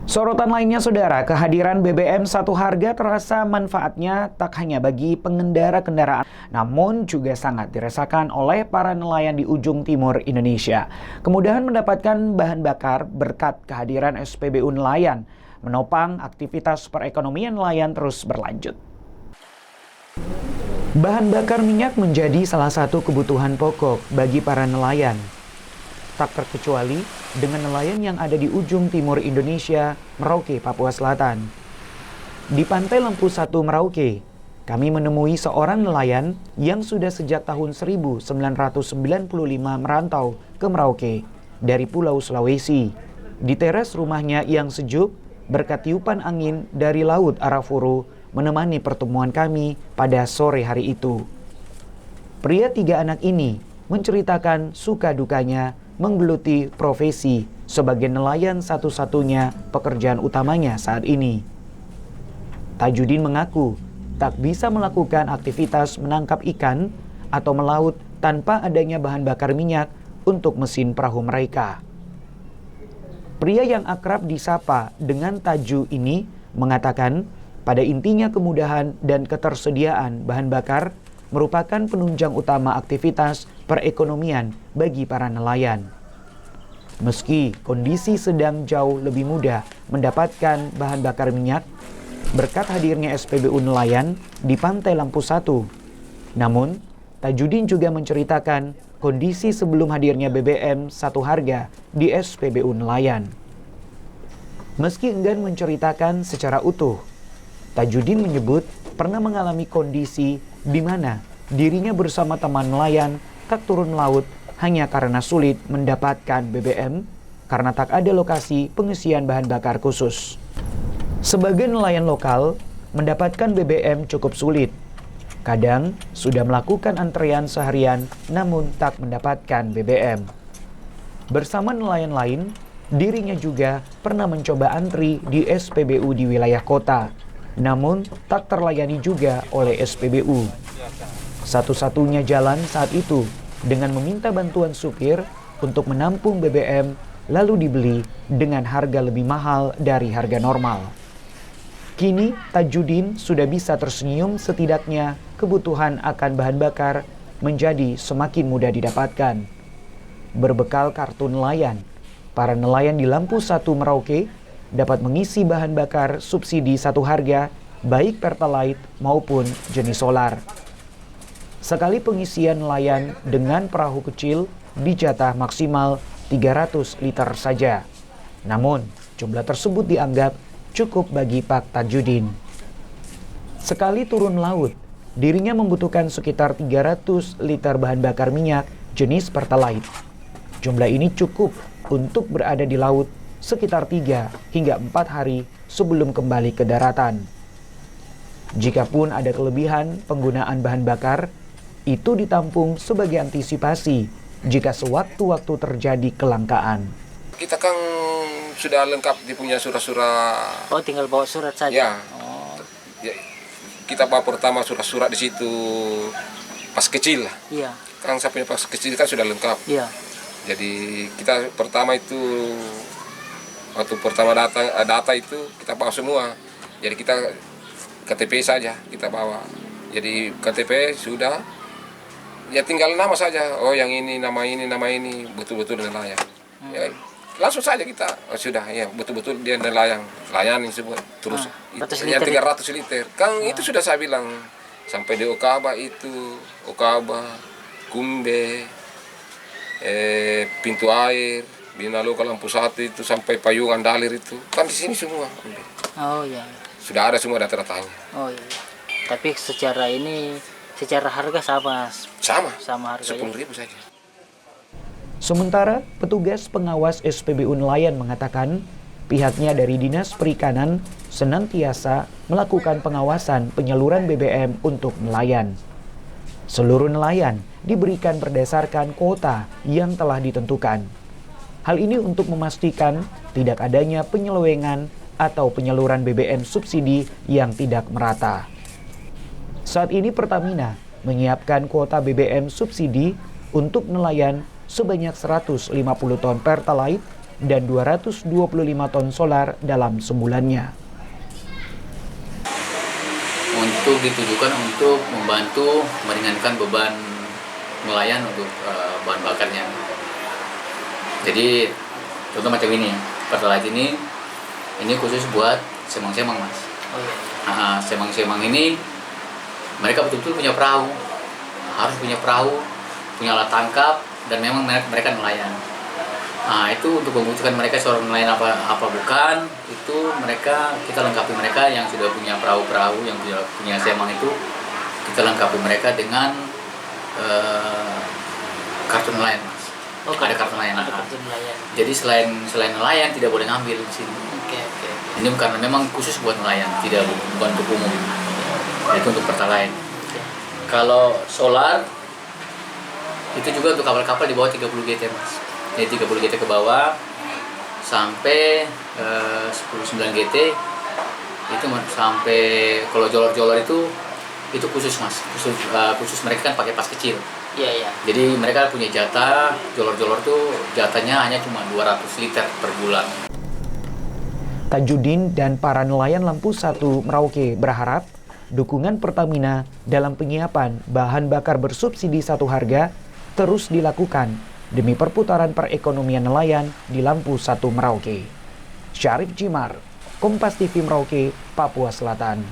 Sorotan lainnya, saudara, kehadiran BBM satu harga terasa manfaatnya tak hanya bagi pengendara kendaraan, namun juga sangat dirasakan oleh para nelayan di ujung timur Indonesia. Kemudahan mendapatkan bahan bakar berkat kehadiran SPBU nelayan, menopang aktivitas perekonomian nelayan terus berlanjut. Bahan bakar minyak menjadi salah satu kebutuhan pokok bagi para nelayan. Tak terkecuali dengan nelayan yang ada di ujung timur Indonesia, Merauke, Papua Selatan. Di Pantai Lempu 1 Merauke, kami menemui seorang nelayan yang sudah sejak tahun 1995 merantau ke Merauke dari Pulau Sulawesi. Di teras rumahnya yang sejuk, berkat tiupan angin dari Laut Arafuru menemani pertemuan kami pada sore hari itu. Pria 3 anak ini menceritakan suka dukanya menggeluti profesi sebagai nelayan satu-satunya pekerjaan utamanya saat ini. Tajudin mengaku tak bisa melakukan aktivitas menangkap ikan atau melaut tanpa adanya bahan bakar minyak untuk mesin perahu mereka. Pria yang akrab disapa dengan Taju ini mengatakan pada intinya kemudahan dan ketersediaan bahan bakar merupakan penunjang utama aktivitas perekonomian bagi para nelayan. Meski kondisi sedang jauh lebih mudah mendapatkan bahan bakar minyak berkat hadirnya SPBU nelayan di Pantai Lampu 1. Namun, Tajudin juga menceritakan kondisi sebelum hadirnya BBM satu harga di SPBU nelayan. Meski enggan menceritakan secara utuh, Tajudin menyebut pernah mengalami kondisi di mana dirinya bersama teman nelayan tak turun laut hanya karena sulit mendapatkan BBM karena tak ada lokasi pengisian bahan bakar khusus. Sebagai nelayan lokal, mendapatkan BBM cukup sulit. Kadang sudah melakukan antrean seharian namun tak mendapatkan BBM. Bersama nelayan lain, dirinya juga pernah mencoba antri di SPBU di wilayah kota, namun tak terlayani juga oleh SPBU. Satu-satunya jalan saat itu dengan meminta bantuan supir untuk menampung BBM lalu dibeli dengan harga lebih mahal dari harga normal. Kini Tajudin sudah bisa tersenyum, setidaknya kebutuhan akan bahan bakar menjadi semakin mudah didapatkan. Berbekal kartu nelayan, para nelayan di Lampu 1 Merauke dapat mengisi bahan bakar subsidi satu harga baik Pertalite maupun jenis solar. Sekali pengisian nelayan dengan perahu kecil dijatah maksimal 300 liter saja. Namun, jumlah tersebut dianggap cukup bagi Pak Tajudin. Sekali turun laut, dirinya membutuhkan sekitar 300 liter bahan bakar minyak jenis Pertalite. Jumlah ini cukup untuk berada di laut sekitar 3 hingga 4 hari sebelum kembali ke daratan. Jikapun ada kelebihan penggunaan bahan bakar, itu ditampung sebagai antisipasi jika sewaktu-waktu terjadi kelangkaan. Kita kan sudah lengkap di punya surat-surat. Oh, tinggal bawa surat saja? Ya. Oh. Ya, kita bawa pertama surat-surat di situ pas kecil lah. Iya. Kan saya punya pas kecil kan sudah lengkap. Iya. Jadi kita pertama itu waktu pertama data itu kita bawa semua. Jadi kita KTP saja kita bawa. Jadi KTP sudah, ya tinggal nama saja. Oh yang ini nama ini betul-betul nelayan. Ya, langsung saja kita sudah ya betul-betul dia nelayan layani semua terus. Ya 300 liter. Kan itu sudah saya bilang sampai di Okaba itu, Okaba, Kumbe, Pintu Air, Binaloka Lampu 1 itu sampai Payungan Dalir itu kan di sini semua. Oh iya. Sudah ada semua data-datanya. Oh iya. Tapi secara harga sama harganya. 10.000 saja. Sementara petugas pengawas SPBU nelayan mengatakan pihaknya dari Dinas Perikanan senantiasa melakukan pengawasan penyaluran BBM untuk nelayan. Seluruh nelayan diberikan berdasarkan kuota yang telah ditentukan. Hal ini untuk memastikan tidak adanya penyelewengan atau penyaluran BBM subsidi yang tidak merata. Saat ini Pertamina menyiapkan kuota BBM subsidi untuk nelayan sebanyak 150 ton Pertalite dan 225 ton solar dalam sebulannya. Untuk ditujukan untuk membantu meringankan beban nelayan untuk bahan bakarnya. Jadi contoh macam ini, Pertalite ini khusus buat semang-semang, Mas. Oh iya. Semang-semang ini mereka betul-betul punya perahu, harus punya perahu, punya alat tangkap, dan memang mereka nelayan. Nah, itu untuk membuktikan mereka seorang nelayan apa bukan, itu kita lengkapi mereka yang sudah punya perahu-perahu, yang punya semang itu, kita lengkapi mereka dengan kartu nelayan, Mas. Oh, ada kartu nelayan. Ada kartu nelayan. Jadi selain nelayan tidak boleh ngambil di sini. Oke. Ini karena memang khusus buat nelayan, bukan untuk umum. Itu untuk Pertalite. Kalau solar itu juga untuk kapal-kapal di bawah 30 GT, Mas. Jadi 30 GT ke bawah sampai 19 GT itu sampai kalau jolor-jolor itu khusus, Mas. Khusus mereka kan pakai pas kecil. Iya. Jadi mereka punya jatah, jolor-jolor tuh jatahnya hanya cuma 200 liter per bulan. Tajudin dan para nelayan Lampu 1 Merauke berharap dukungan Pertamina dalam penyiapan bahan bakar bersubsidi satu harga terus dilakukan demi perputaran perekonomian nelayan di Lampu 1 Merauke. Syarif Jimar, Kompas TV Merauke, Papua Selatan.